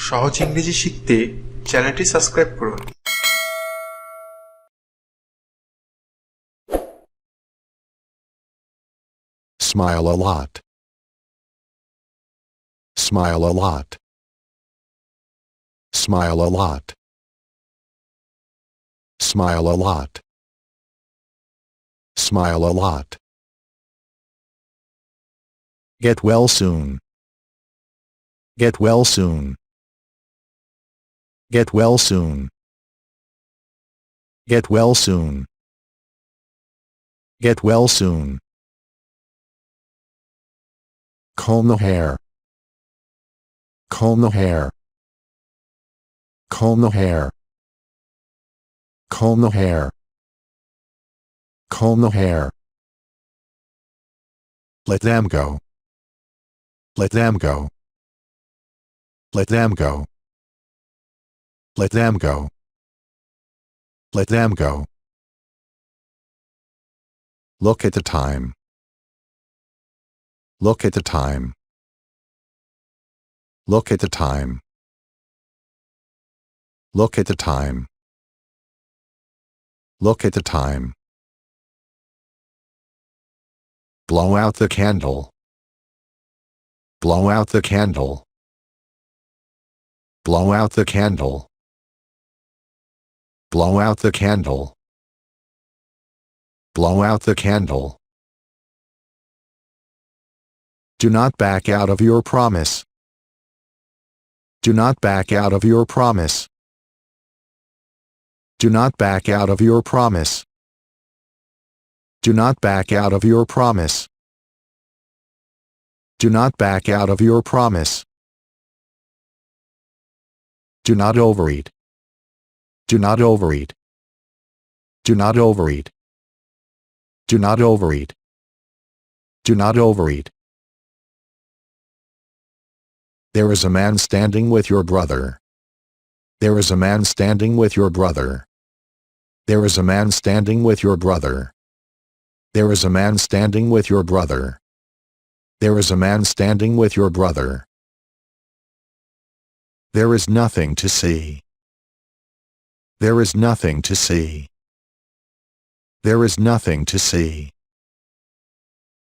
সহজ ইংরেজি শিখতে চ্যানেলটি সাবস্ক্রাইব করুন। Smile a lot. Smile a lot. Smile a lot. Smile a lot. Smile a lot. Get well soon. Get well soon. Get well soon. Get well soon. Get well soon. Comb the hair. Comb the hair. Comb the hair. Comb the hair. Comb the hair. Let them go. Let them go. Let them go. Let them go. Let them go. Look at the time. Look at the time. Look at the time. Look at the time. Look at the time. Blow out the candle. Blow out the candle. Blow out the candle. Blow out the candle. Blow out the candle. Do not back out of your promise. Do not back out of your promise. Do not back out of your promise. Do not back out of your promise. Do not back out of your promise. Do not overeat. Do not overeat. Do not overeat. Do not overeat. Do not overeat. There is a man standing with your brother. There is a man standing with your brother. There is a man standing with your brother. There is a man standing with your brother. There is a man standing with your brother. There is nothing to see. There is nothing to see. There is nothing to see.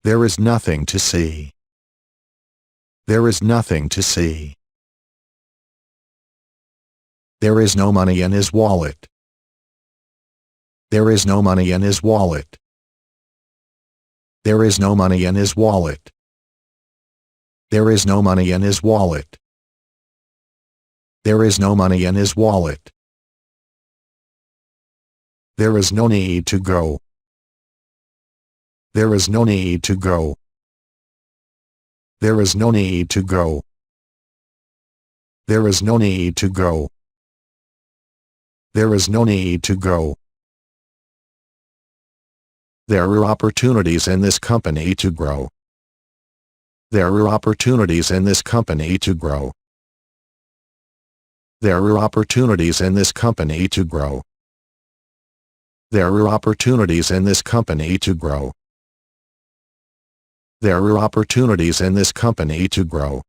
There is nothing to see. There is nothing to see. There is no money in his wallet. There is no money in his wallet. There is no money in his wallet. There is no money in his wallet. There is no money in his wallet. There is no need to go. There is no need to go. There is no need to go. There is no need to go. There is no need to go. There are opportunities in this company to grow. There are opportunities in this company to grow. There are opportunities in this company to grow. There are opportunities in this company to grow. There are opportunities in this company to grow.